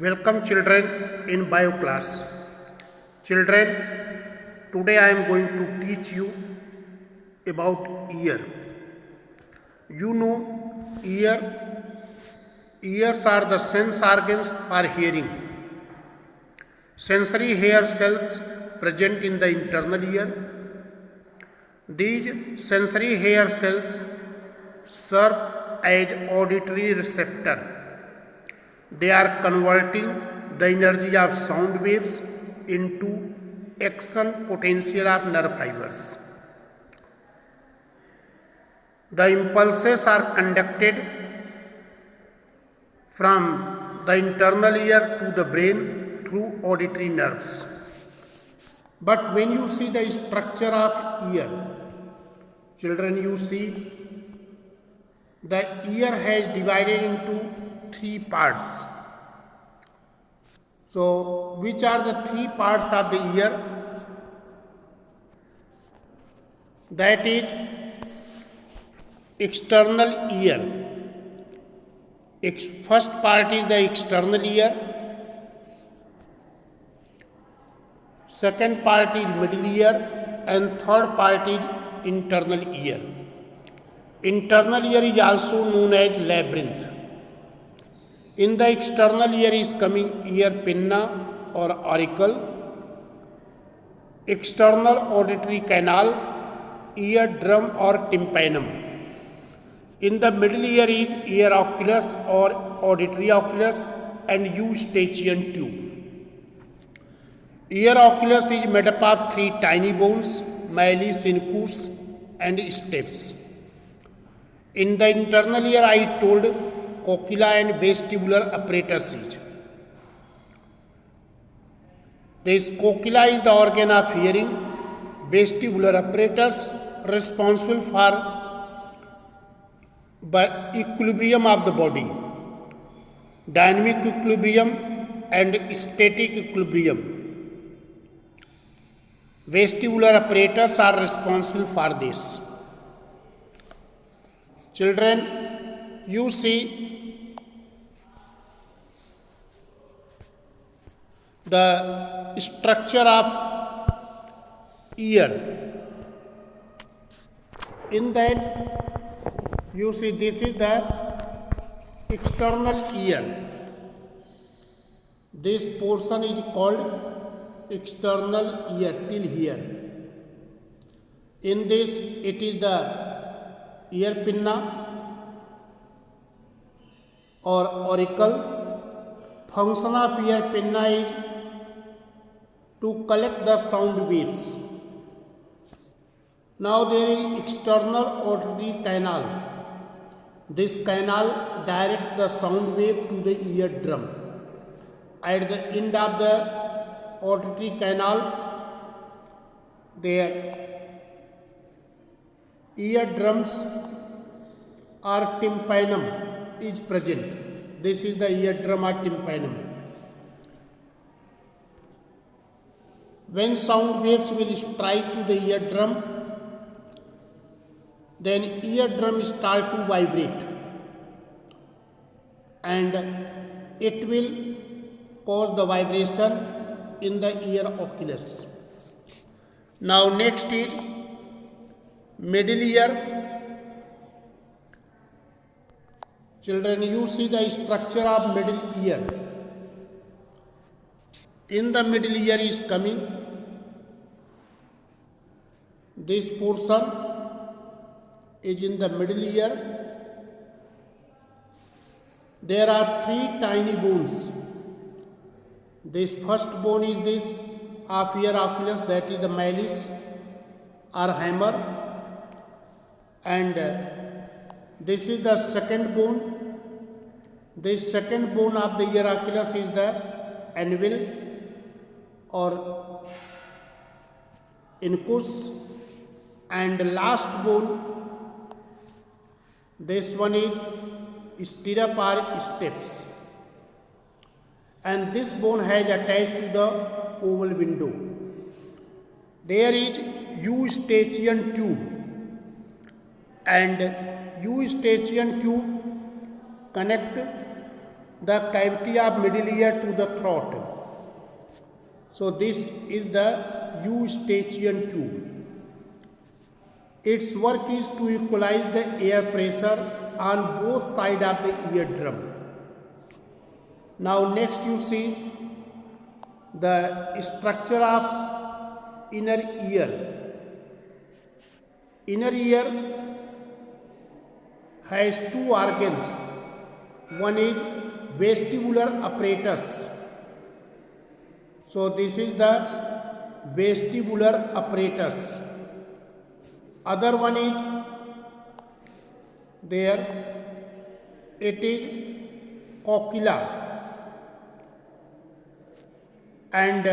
Welcome children in bio class. Children, today I am going to teach you about ear. You know ears are the sense organs for hearing. Sensory hair cells present in the internal ear. These sensory hair cells serve as auditory receptor. They are converting the energy of sound waves into action potential of nerve fibers. The impulses are conducted from the internal ear to the brain through auditory nerves. But when you see the structure of ear, children, you see the ear has divided into three parts. So, which are the three parts of the ear? That is external ear. First part is the external ear. Second part is middle ear, and third part is internal ear. Internal ear is also known as labyrinth. In the external ear is coming ear pinna or auricle, external auditory canal, eardrum or tympanum. In the middle ear is ear oculus or auditory oculus and eustachian tube. Ear oculus is made up of three tiny bones, malleus, incus and stapes. In the internal ear I told cochlea and vestibular apparatus is. This cochlea is the organ of hearing, vestibular apparatus responsible for equilibrium of the body, dynamic equilibrium and static equilibrium. Vestibular apparatus are responsible for this. Children, you see the structure of ear. In that, you see this is the external ear. This portion is called external ear till here. In this, it is the ear pinna or auricle. Function of ear pinna is to collect the sound waves. Now there is external auditory canal. This canal directs the sound wave to the eardrum. At the end of the auditory canal, there eardrums or tympanum is present. This is the eardrum or tympanum. When sound waves will strike to the eardrum, then eardrum start to vibrate and it will cause the vibration in the ear oculus. Now next is middle ear. Children, you see the structure of middle ear. In the middle ear is coming this portion is in the middle ear. There are three tiny bones. This first bone is this of ear oculus, that is the malleus or hammer, and this is the second bone. This second bone of the ear oculus is the anvil or incus, and last bone, this one is stirrup or steps, and this bone has attached to the oval window. There is eustachian tube, and eustachian tube connect the cavity of middle ear to the throat. So this is the eustachian tube. Its work is to equalize the air pressure on both sides of the eardrum. Now next you see the structure of inner ear. Inner ear has two organs. One is vestibular apparatus. So this is the vestibular apparatus. Other one is there, it is cochlea, and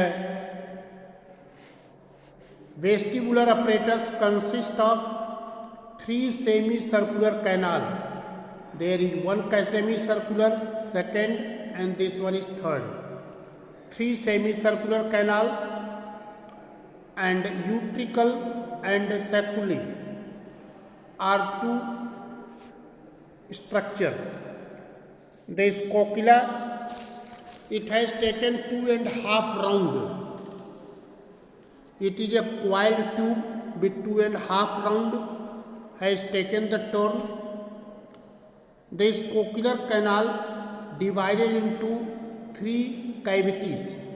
vestibular apparatus consists of three semicircular canal. There is one semicircular, second, and this one is third. Three semicircular canal and utricle and saculi are two structure. This cochlea, it has taken 2.5 round. It is a coiled tube with 2.5 round, has taken the turn. This cochlear canal divided into 3 cavities.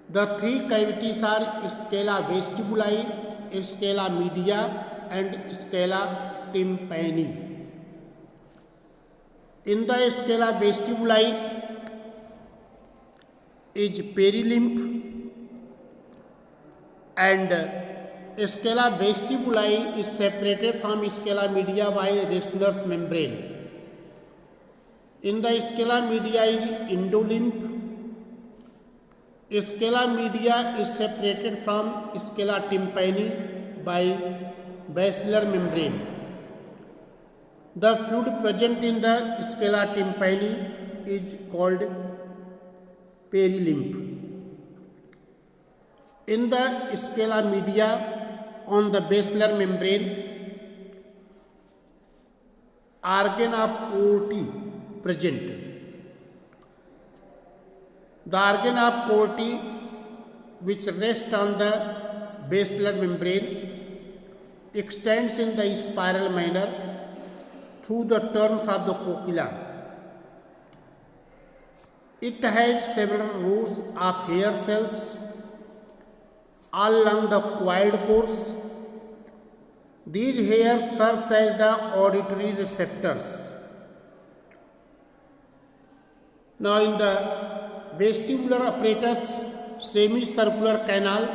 The 3 cavities are scala vestibuli, scala media, and scala tympani. In the scala vestibuli is perilymph, and scala vestibuli is separated from scala media by Reschner's membrane. In the scala media is endolymph. Scala media is separated from scala tympani by basilar membrane. The fluid present in the scala tympani is called perilymph. In the scala media on the basilar membrane, organ of Corti present. The organ of Corti, which rests on the basilar membrane, extends in the spiral manner through the turns of the cochlea. It has several rows of hair cells all along the coiled course. These hairs serve as the auditory receptors. Now in the vestibular apparatus, semicircular canal,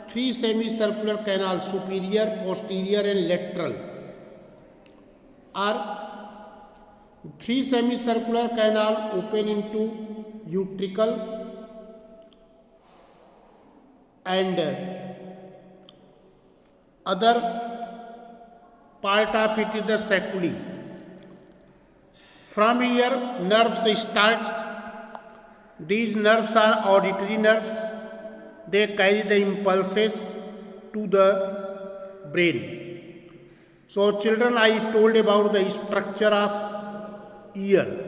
3 semicircular canals, superior, posterior, and lateral, are 3 semicircular canal open into utricle, and other part of it is the saculi. From here nerves starts. These nerves are auditory nerves. They carry the impulses to the brain. So children, I told about the structure of ear.